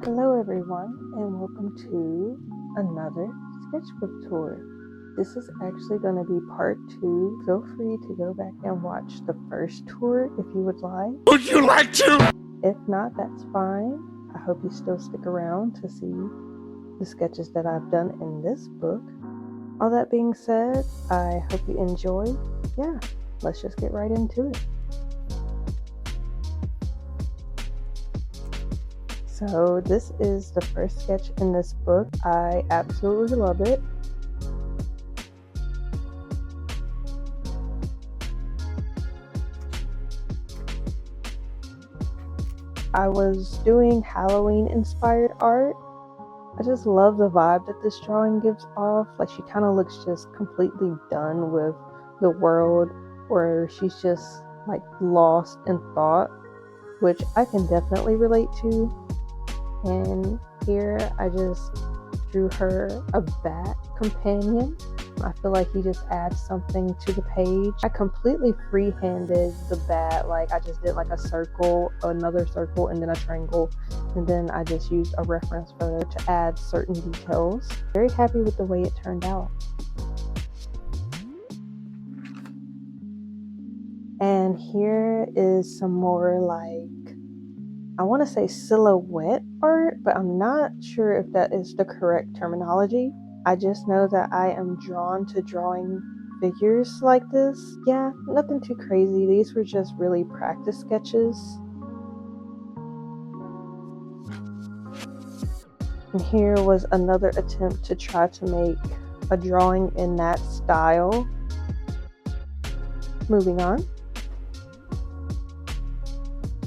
Hello everyone and welcome to another sketchbook tour. This is actually going to be part 2. Feel free to go back and watch the first tour if you would like. Would you like to? If not, that's fine. I hope you still stick around to see the sketches that I've done in this book. All that being said, I hope you enjoy. Yeah, let's just get right into it. So this is the first sketch in this book. I absolutely love it. I was doing Halloween inspired art. I just love the vibe that this drawing gives off. Like, she kind of looks just completely done with the world, or she's just like lost in thought, which I can definitely relate to. And here I just drew her a bat companion. I feel like he just adds something to the page. I completely free-handed the bat. Like, I just did like a circle, another circle, and then a triangle, and then I just used a reference photo to add certain details. Very happy with the way it turned out. And here is some more, like, I want to say silhouette art, but I'm not sure if that is the correct terminology. I just know that I am drawn to drawing figures like this. Yeah, nothing too crazy. These were just really practice sketches. And here was another attempt to try to make a drawing in that style. Moving on.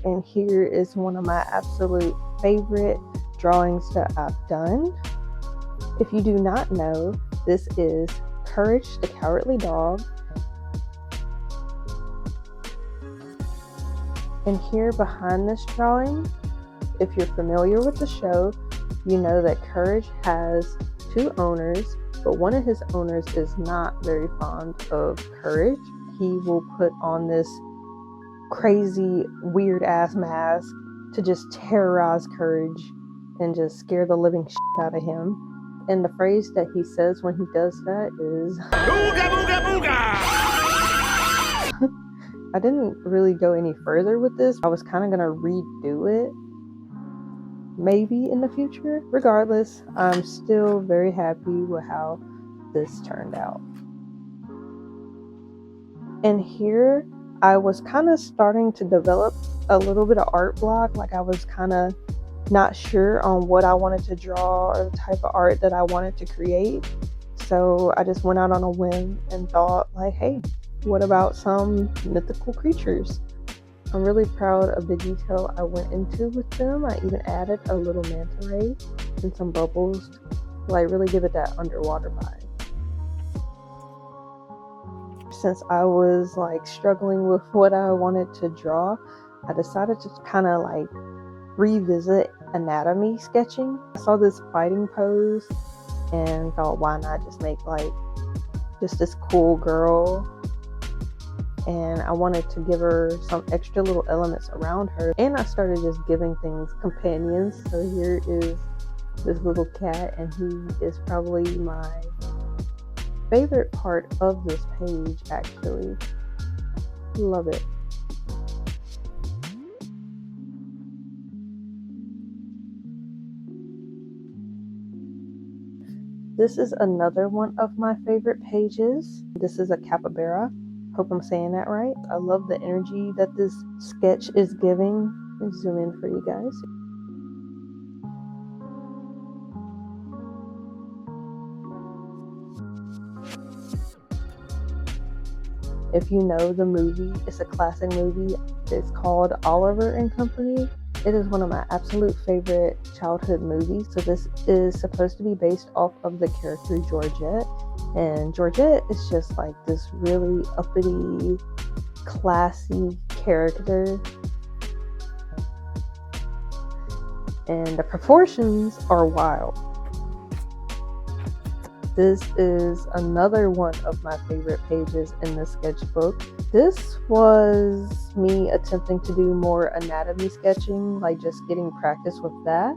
And here is one of my absolute favorite drawings that I've done. If you do not know, this is Courage the Cowardly Dog. And here behind this drawing, if you're familiar with the show, you know that Courage has 2 owners, but one of his owners is not very fond of Courage. He will put on this crazy, weird ass mask to just terrorize Courage and just scare the living shit out of him. And the phrase that he says when he does that is "Booga booga booga!" I didn't really go any further with this. I was kind of gonna redo it maybe in the future. Regardless, I'm still very happy with how this turned out. And here I was kind of starting to develop a little bit of art block. Like, I was kind of not sure on what I wanted to draw or the type of art that I wanted to create. So I just went out on a whim and thought, like, hey, what about some mythical creatures? I'm really proud of the detail I went into with them. I even added a little manta ray and some bubbles to, like, really give it that underwater vibe. Since I was like struggling with what I wanted to draw, I decided to kind of like revisit anatomy sketching. I saw this fighting pose and thought, why not just make like just this cool girl, and I wanted to give her some extra little elements around her, and I started just giving things companions. So here is this little cat, and he is probably my favorite part of this page, actually. Love it. This is another one of my favorite pages. This is a capybara. Hope I'm saying that right. I love the energy that this sketch is giving. Let me zoom in for you guys. If you know the movie, it's a classic movie. It's called Oliver and Company. It is one of my absolute favorite childhood movies. So this is supposed to be based off of the character Georgette. And Georgette is just like this really uppity, classy character. And the proportions are wild. This is another one of my favorite pages in the sketchbook. This was me attempting to do more anatomy sketching, like just getting practice with that.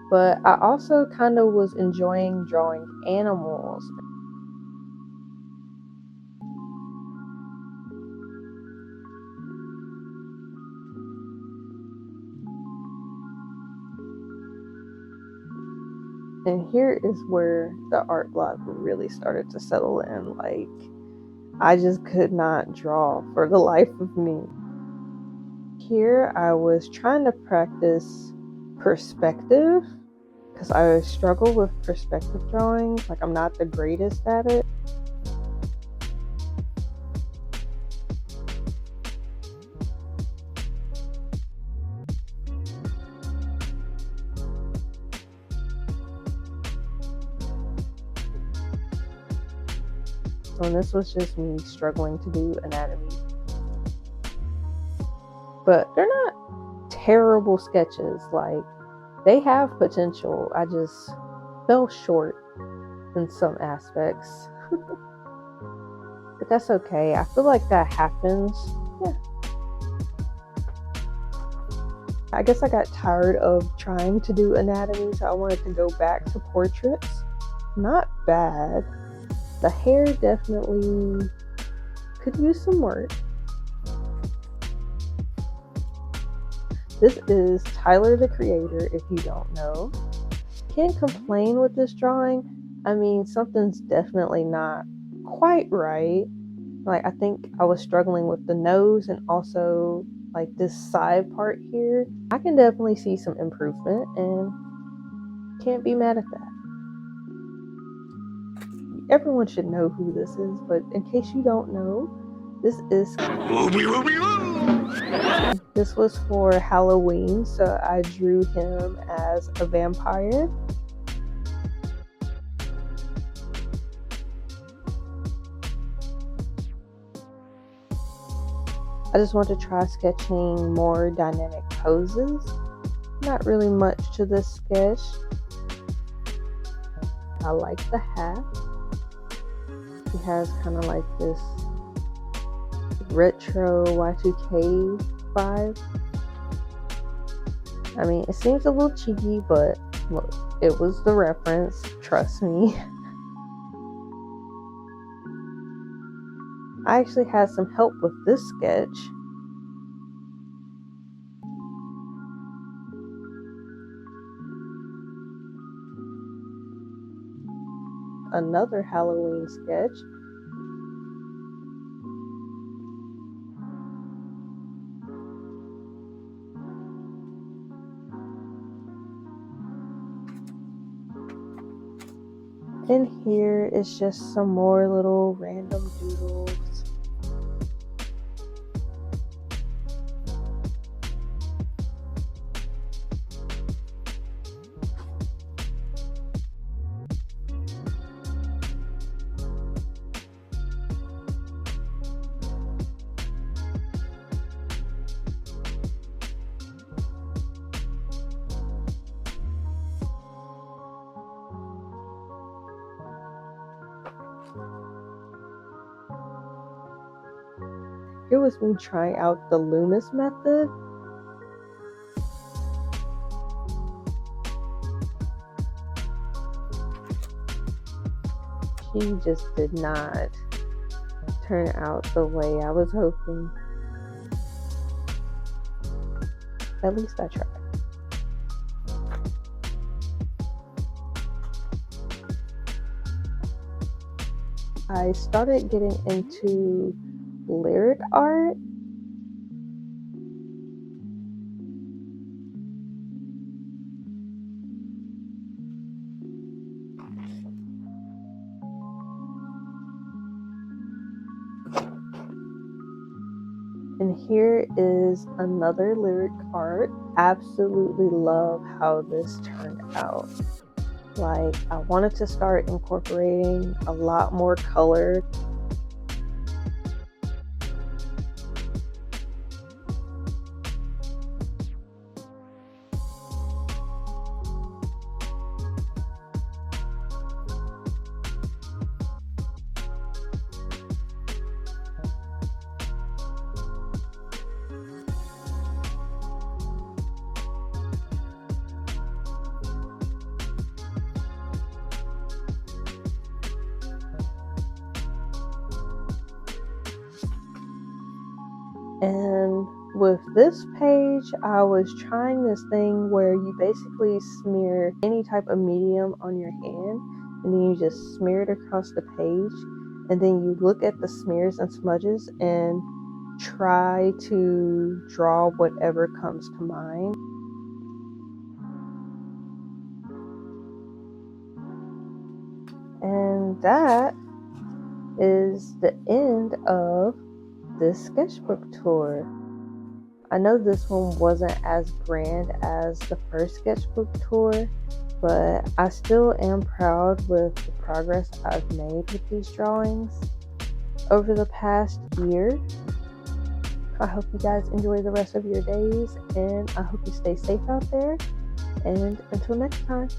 But I also kind of was enjoying drawing animals. And here is where the art block really started to settle in. Like, I just could not draw for the life of me. Here I was trying to practice perspective because I struggle with perspective drawing. Like, I'm not the greatest at it. And this was just me struggling to do anatomy. But they're not terrible sketches. Like, they have potential. I just fell short in some aspects. But that's okay. I feel like that happens. Yeah. I guess I got tired of trying to do anatomy, so I wanted to go back to portraits. Not bad. The hair definitely could use some work. This is Tyler the Creator, if you don't know. Can't complain with this drawing. I mean, something's definitely not quite right. Like, I think I was struggling with the nose and also like this side part here. I can definitely see some improvement and can't be mad at that. Everyone should know who this is, but in case you don't know, this is this was for Halloween, so I drew him as a vampire. I just want to try sketching more dynamic poses. Not really much to this sketch. I like the hat. He has kind of like this retro Y2K vibe. I mean, it seems a little cheeky, but look, it was the reference, trust me. I actually had some help with this sketch. Another Halloween sketch. And here is just some more little random doodles. Here was me trying out the Loomis method. She just did not turn out the way I was hoping. At least I tried. I started getting into lyric art. And here is another lyric art. Absolutely love how this turned out. Like, I wanted to start incorporating a lot more color. And with this page, I was trying this thing where you basically smear any type of medium on your hand, and then you just smear it across the page, and then you look at the smears and smudges and try to draw whatever comes to mind. And that is the end of this sketchbook tour. I know this one wasn't as grand as the first sketchbook tour, but I still am proud with the progress I've made with these drawings over the past year. I hope you guys enjoy the rest of your days, and I hope you stay safe out there, and until next time.